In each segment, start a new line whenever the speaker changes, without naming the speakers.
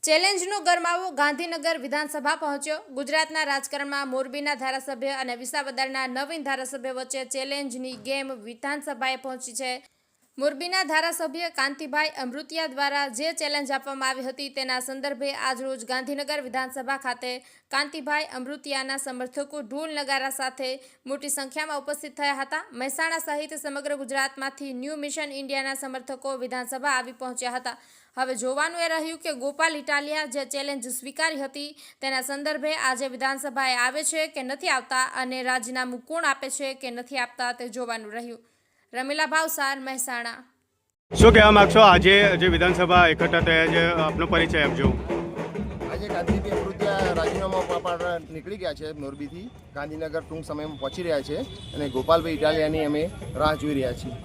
ચેલેન્જનો ગરમાવો ગાંધીનગર વિધાનસભા પહોંચ્યો। ગુજરાતના રાજકારણમાં મોરબીના ધારાસભ્ય અને વિસાવદરના નવીન ધારાસભ્ય વચ્ચે ચેલેન્જની ગેમ વિધાનસભાએ પહોંચી છે। મોરબીના ધારાસભ્ય કાંતિભાઈ અમૃતિયા દ્વારા જે ચેલેન્જ આપવામાં આવી હતી તેના સંદર્ભે આજરોજ ગાંધીનગર વિધાનસભા ખાતે કાંતિભાઈ અમૃતિયાના સમર્થકો ઢોલ નગારા સાથે મોટી સંખ્યામાં ઉપસ્થિત થયા હતા। મહેસાણા સહિત સમગ્ર ગુજરાતમાંથી ન્યૂ મિશન ઇન્ડિયાના સમર્થકો વિધાનસભા આવી પહોંચ્યા હતા। હવે જોવાનું એ રહ્યું કે ગોપાલ ઇટાલિયા જે ચેલેન્જ સ્વીકારી હતી તેના સંદર્ભે આજે વિધાનસભાએ આવે છે કે નથી આવતા અને રાજીનામું કોણ આપે છે કે નથી આપતા તે જોવાનું રહ્યું। રમીલા ભાવસાર, મહેસાણા।
શું કહેવા માગશો? આજે જે વિધાનસભા એકઠા થયા છે, આપનો પરિચય આપજો।
આજે કાંતિભાઈ અમૃતિયા રાજીનામા આપવા નીકળી ગયા છે મોરબીથી ગાંધીનગર ટૂંક સમયમાં પહોંચી રહ્યા છે અને ગોપાલભાઈ ઇટાલિયાની અમે રાહ જોઈ રહ્યા છીએ।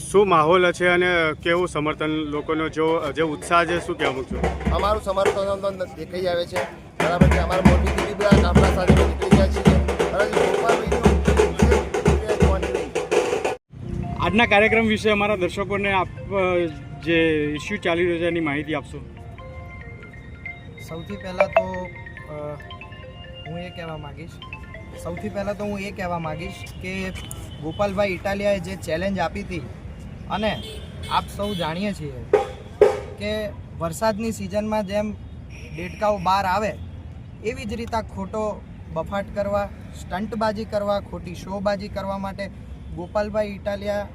શું માહોલ છે અને કેવું સમર્થન લોકોનો જે ઉત્સાહ છે, શું કહેવા માગશો?
અમારું સમર્થન દેખાઈ આવે છે, બરાબર છે। અમારા મોરબીથી બી બધા આપણા સાથે નીકળી ગયા છીએ।
આજના કાર્યક્રમ વિશે અમારા દર્શકોને આપ જે ઇસ્યુ ચાલી રહ્યો છે એની માહિતી આપશો।
સૌથી પહેલાં તો હું એ કહેવા માગીશ કે ગોપાલભાઈ ઇટાલિયાએ જે ચેલેન્જ આપી હતી અને આપ સૌ જાણીએ છીએ કે વરસાદની સિઝનમાં જેમ દેડકાઓ બહાર આવે એવી જ રીતે ખોટો બફાટ કરવા, સ્ટંટબાજી કરવા, ખોટી શોબાજી કરવા માટે ગોપાલભાઈ ઇટાલિયા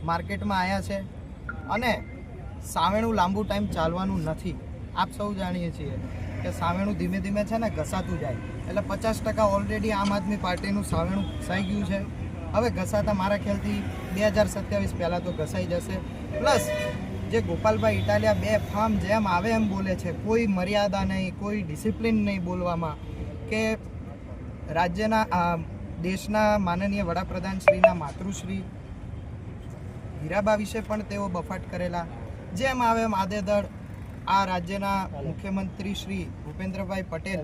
માર્કેટમાં આવ્યા છે અને સાવેણું લાંબુ ટાઈમ ચાલવાનું નથી। આપ સૌ જાણીએ છીએ કે સાવેણું ધીમે ધીમે છે ને ઘસાતું જાય, એટલે 50% ઓલરેડી આમ આદમી પાર્ટીનું સાવેણું ઘસાઈ ગયું છે। હવે ઘસાતા મારા ખ્યાલથી 2027 પહેલાં તો ઘસાઈ જશે। પ્લસ જે ગોપાલભાઈ ઇટાલિયા બે ફાર્મ જેમ આવે એમ બોલે છે, કોઈ મર્યાદા નહીં, કોઈ ડિસિપ્લિન નહીં બોલવામાં, કે રાજ્યના દેશના માનનીય વડાપ્રધાન શ્રીના માતૃશ્રી હીરાબા વિશે પણ તેઓ બફાટ કરેલા, જેમ આવે એમ આદેધડ આ રાજ્યના મુખ્યમંત્રી શ્રી ભૂપેન્દ્રભાઈ પટેલ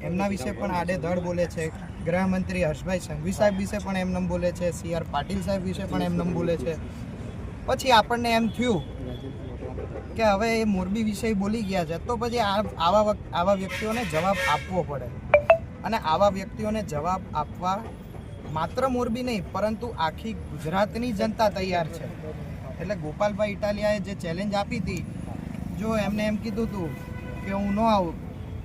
એમના વિશે પણ આડેધડ બોલે છે, ગૃહમંત્રી હર્ષભાઈ સંઘવી સાહેબ વિશે પણ એમનેમ બોલે છે, CR પાટીલ સાહેબ વિશે પણ એમનેમ બોલે છે। પછી આપણને એમ થયું કે હવે એ મોરબી વિશે બોલી ગયા છે તો પછી આવા વ્યક્તિઓને જવાબ આપવો પડે અને આવા વ્યક્તિઓને જવાબ આપવા માત્ર મોરબી નહીં પરંતુ આખી ગુજરાતની જનતા તૈયાર છે। એટલે ગોપાલભાઈ ઇટાલિયાએ જે ચેલેન્જ આપી હતી, જો એમને એમ કીધું હતું કે હું ન આવું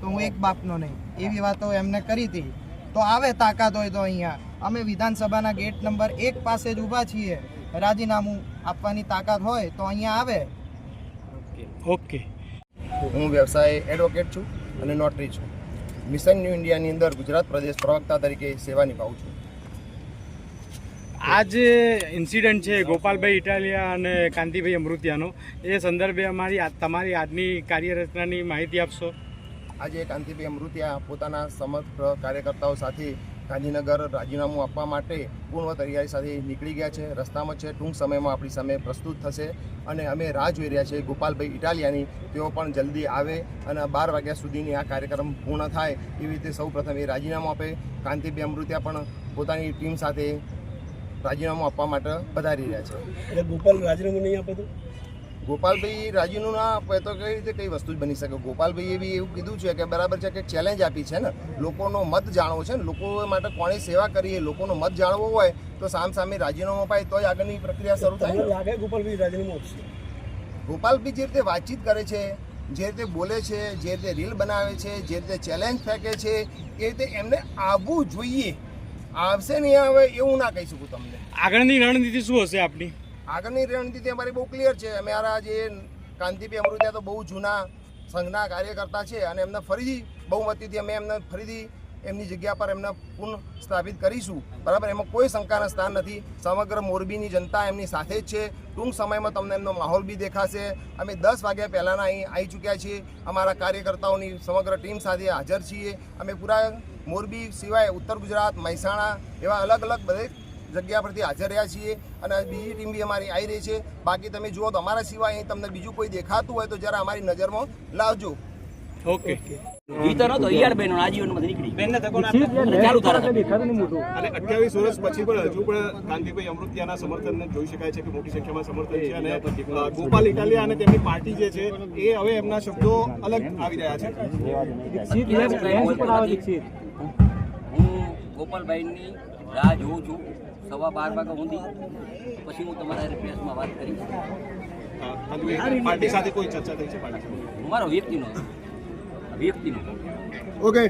તો હું એક બાપનો નહીં, એવી વાતો એમને કરી હતી, તો આવે તાકાત હોય તો અહીંયા અમે વિધાનસભાના ગેટ નંબર 1 પાસે જ ઊભા છીએ। રાજીનામું આપવાની તાકાત હોય તો અહીંયા આવે।
ઓકે,
હું વ્યવસાય એડવોકેટ છું અને નોટરી છું। મિશન ન્યૂ ઇન્ડિયાની અંદર ગુજરાત પ્રદેશ પ્રવક્તા તરીકે સેવા નિભાવું છું।
આ જે ઇન્સિડન્ટ છે ગોપાલભાઈ ઇટાલિયા અને કાંતિભાઈ અમૃતિયાનો, એ સંદર્ભે તમારી આજની કાર્યરચનાની માહિતી આપશો।
આજે કાંતિભાઈ અમૃતિયા પોતાના સમગ્ર કાર્યકર્તાઓ સાથે ગાંધીનગર રાજીનામું આપવા માટે પૂર્વ તૈયારી સાથે નીકળી ગયા છે, રસ્તામાં છે, ટૂંક સમયમાં આપણી સામે પ્રસ્તુત થશે અને અમે રાહ જોઈ રહ્યા છીએ ગોપાલભાઈ ઇટાલિયાની, તેઓ પણ જલ્દી આવે અને 12 વાગ્યા સુધીની આ કાર્યક્રમ પૂર્ણ થાય એવી રીતે સૌ પ્રથમ એ રાજીનામું આપે। કાંતિભાઈ અમૃતિયા પણ પોતાની ટીમ સાથે રાજીનામું આપવા માટે પધારી રહ્યા છે।
એટલે ગોપાલ રાજીનામું નહીં આપે તો
ગોપાલભાઈ રાજીનામું ના આપે તો કઈ રીતે કઈ વસ્તુ જ બની શકે? ગોપાલભાઈએ બી એવું કીધું છે કે બરાબર છે કે ચેલેન્જ આપી છે ને, લોકોનો મત જાણવો છે ને, લોકો માટે કોણે સેવા કરીએ, લોકોનો મત જાણવો હોય તો સામે રાજીનામું અપાય તો જ આગળની પ્રક્રિયા શરૂ થાય।
લાગે ગોપાલભાઈ રાજીનામું આપશે?
ગોપાલભાઈ જે રીતે વાતચીત કરે છે, જે રીતે બોલે છે, જે રીતે રીલ બનાવે છે, જે રીતે ચેલેન્જ ફેંકે છે, એ રીતે એમને આવવું જોઈએ। આવશે નહીં આવે એવું ના કહી શકું તમને।
આગળની રણનીતિ શું હશે આપની?
આગળની રણનીતિ અમારી બહુ ક્લિયર છે। અમારા જે કાંતિભાઈ અમૃતિયા તો બહુ જૂના સંઘના કાર્યકર્તા છે અને એમને ફરીથી બહુમતીથી અમે એમને ફરીથી એમની જગ્યા પર એમને પુનઃ સ્થાપિત કરીશું, બરાબર? એમાં કોઈ શંકાના સ્થાન નથી। સમગ્ર મોરબીની જનતા એમની સાથે જ છે। ટૂંક સમયમાં તમને એમનો માહોલ બી દેખાશે। અમે 10 વાગ્યા પહેલાંના અહીં આવી ચૂક્યા છીએ, અમારા કાર્યકર્તાઓની સમગ્ર ટીમ સાથે હાજર છીએ। અમે પૂરા મોરબી સિવાય ઉત્તર ગુજરાત, મહેસાણા એવા અલગ અલગ બધે જગ્યા પરથી હાજર રહ્યા છીએ અને બીજી ટીમ બી અમારી આવી રહી છે। બાકી તમે જુઓ તો અમારા સિવાય અહીં તમને બીજું કોઈ દેખાતું હોય તો જરા અમારી નજરમાં લાવજો।
ઓકે
જીતો નતો યાર બેનો આજીવનમાંથી નીકળી અને ચાલુ ધારાસભ્ય
અને 28 વર્ષ પછી પણ હજુ પણ કાંતિભાઈ અમૃતિયાના સમર્થનને જોઈ શકાય છે કે મોટી સંખ્યામાં સમર્થન છે અને ગોપાલ ઇટાલિયા અને તેમની પાર્ટી જે છે એ હવે એમના શબ્દો અલગ આવી રહ્યા છે.
હું ગોપાલભાઈની રાહ જોઉં છું 12:15 વાગ્યા સુધી પછી હું તમારા પ્રેસમાં વાત કરીશ.
કાંતિભાઈ પાર્ટી સાથે કોઈ ચર્ચા થઈ છે? પાર્ટી સાથે
મારો વ્યક્તિનો
ઓકે